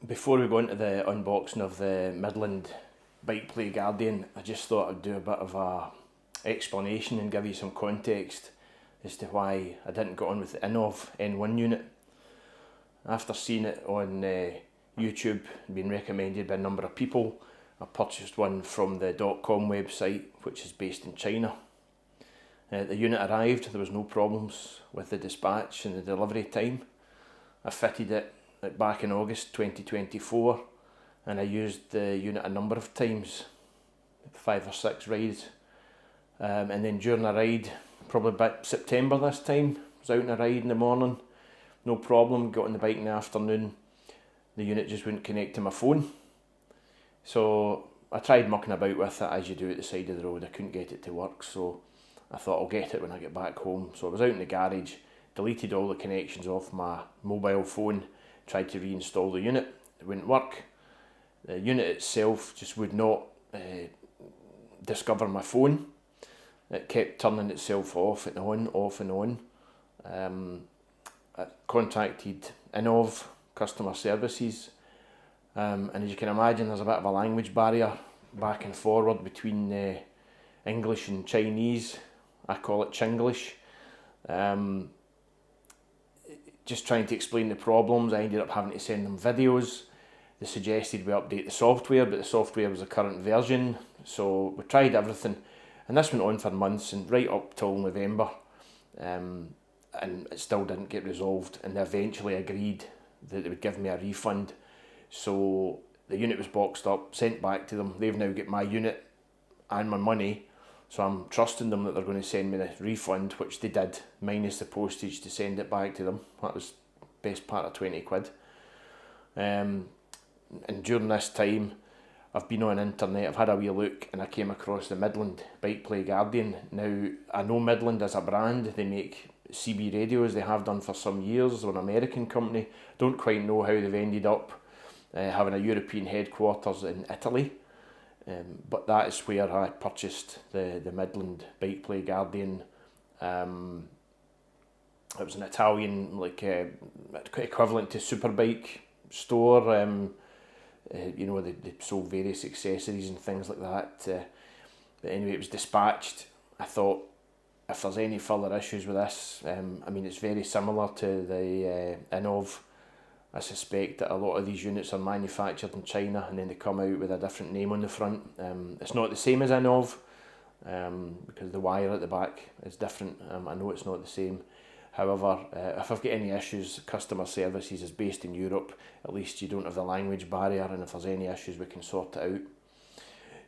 Before we go into the unboxing of the Midland Bikeplay Guardian, I just thought I'd do a bit of a explanation and give you some context as to why I didn't get on with the Innovv N1 unit. After seeing it on YouTube, being recommended by a number of people, I purchased one from the .com website, which is based in China. The unit arrived, there was no problems with the dispatch and the delivery time. I fitted it back in August 2024 and I used the unit a number of times, 5 or 6 rides, and then during a ride, probably about September this time, I was out on a ride in the morning, no problem, got on the bike in the afternoon, the unit just wouldn't connect to my phone. So I tried mucking about with it as you do at the side of the road. I couldn't get it to work, so I thought I'll get it when I get back home. So I was out in the garage, deleted all the connections off my mobile phone, tried to reinstall the unit, it wouldn't work. The unit itself just would not discover my phone. It kept turning itself off and on, off and on. I contacted Innovv customer services, and as you can imagine, there's a bit of a language barrier back and forward between English and Chinese. I call it Chinglish. Just trying to explain the problems, I ended up having to send them videos. They suggested we update the software, but the software was the current version, so we tried everything, and this went on for months and right up till November, and it still didn't get resolved, and they eventually agreed that they would give me a refund. So the unit was boxed up, sent back to them. They've now got my unit and my money, so I'm trusting them that they're going to send me the refund, which they did, minus the postage to send it back to them. That was best part of 20 quid. And during this time, I've been on internet, I've had a wee look, and I came across the Midland Bikeplay Guardian. Now, I know Midland as a brand, they make CB radios, they have done for some years. They're an American company. Don't quite know how they've ended up having a European headquarters in Italy. But that is where I purchased the Midland Bikeplay Guardian. It was an Italian, equivalent to Superbike store. You know, they sold various accessories and things like that. But anyway, it was dispatched. I thought, if there's any further issues with this, I mean, it's very similar to the Innovv. I suspect that a lot of these units are manufactured in China and then they come out with a different name on the front. It's not the same as Innovv, because the wire at the back is different. I know it's not the same. However, if I've got any issues, customer services is based in Europe. At least you don't have the language barrier, and if there's any issues we can sort it out.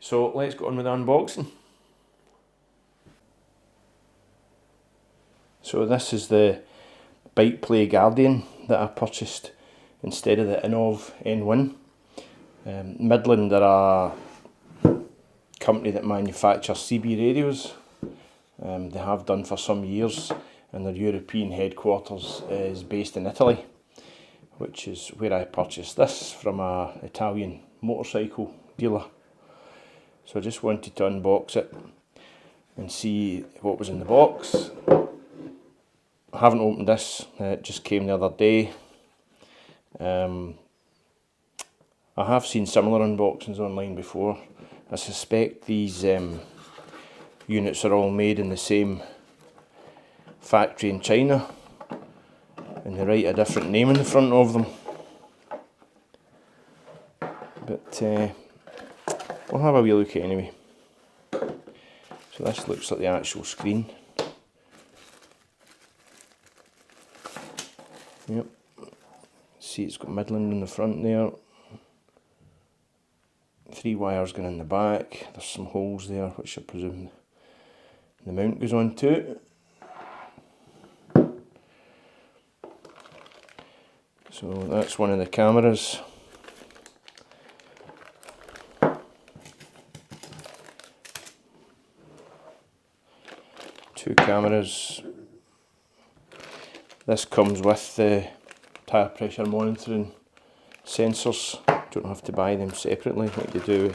So let's go on with the unboxing. So this is the Bikeplay Guardian that I purchased instead of the Innovv N1. Midland are a company that manufactures CB radios. They have done for some years, and their European headquarters is based in Italy, which is where I purchased this from an Italian motorcycle dealer. So I just wanted to unbox it and see what was in the box. I haven't opened this, it just came the other day. I have seen similar unboxings online before. I suspect these units are all made in the same factory in China, and they write a different name in the front of them. But we'll have a wee look at it anyway. So this looks like the actual screen. Yep. See, it's got Midland in the front there. 3 wires going in the back. There's some holes there, which I presume the mount goes on to. So that's one of the cameras. Two cameras. This comes with the tyre pressure monitoring sensors. Don't have to buy them separately like you do.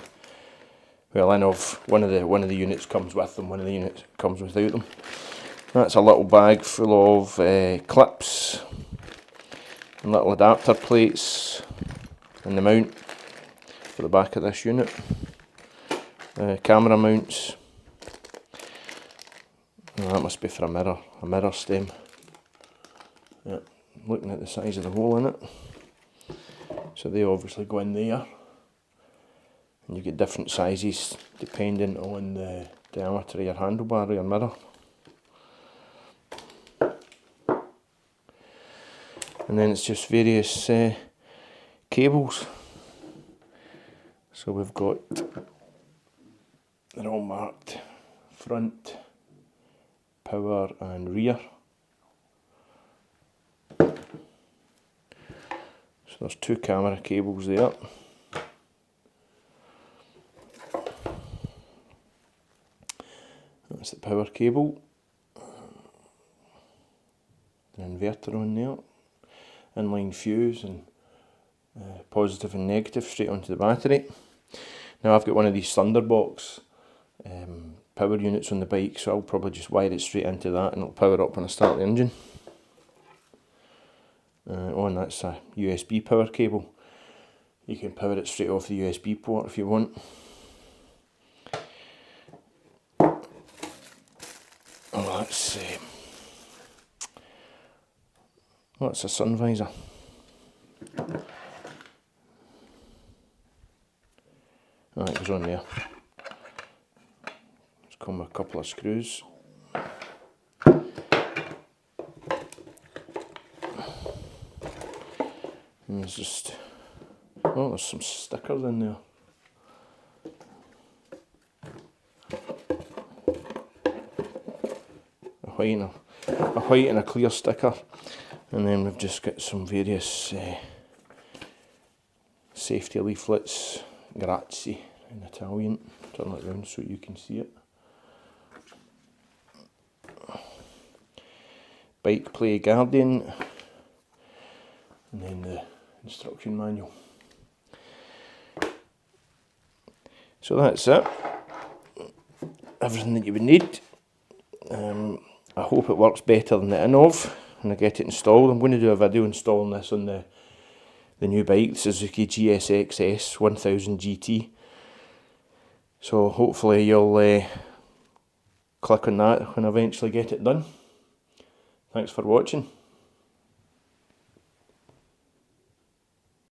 Well, Innovv, one of the units comes with them, one of the units comes without them. That's a little bag full of clips and little adapter plates. and the mount for the back of this unit. Camera mounts. Oh, that must be for a mirror stem. Yeah, looking at the size of the hole in it. So they obviously go in there. And you get different sizes depending on the diameter of your handlebar or your mirror. And then it's just various cables. So we've got, they're all marked, front, power and rear. So there's 2 camera cables there. That's the power cable. An inverter on there. Inline fuse and positive and negative straight onto the battery. Now I've got one of these Thunderbox power units on the bike, so I'll probably just wire it straight into that and it'll power up when I start the engine. And that's a USB power cable. You can power it straight off the USB port if you want. Oh, that's a sun visor. Oh, it goes on there. It's come with a couple of screws. And there's just, oh, there's some stickers in there. A white and a clear sticker. And then we've just got some various safety leaflets, grazie in Italian. Turn it around so you can see it. Bikeplay Guardian, and then the instruction manual. So that's it. Everything that you would need. I hope it works better than the Innovv when I get it installed. I'm going to do a video installing this on the new bike, the Suzuki GSX-S 1000 GT. So hopefully you'll click on that when I eventually get it done. Thanks for watching.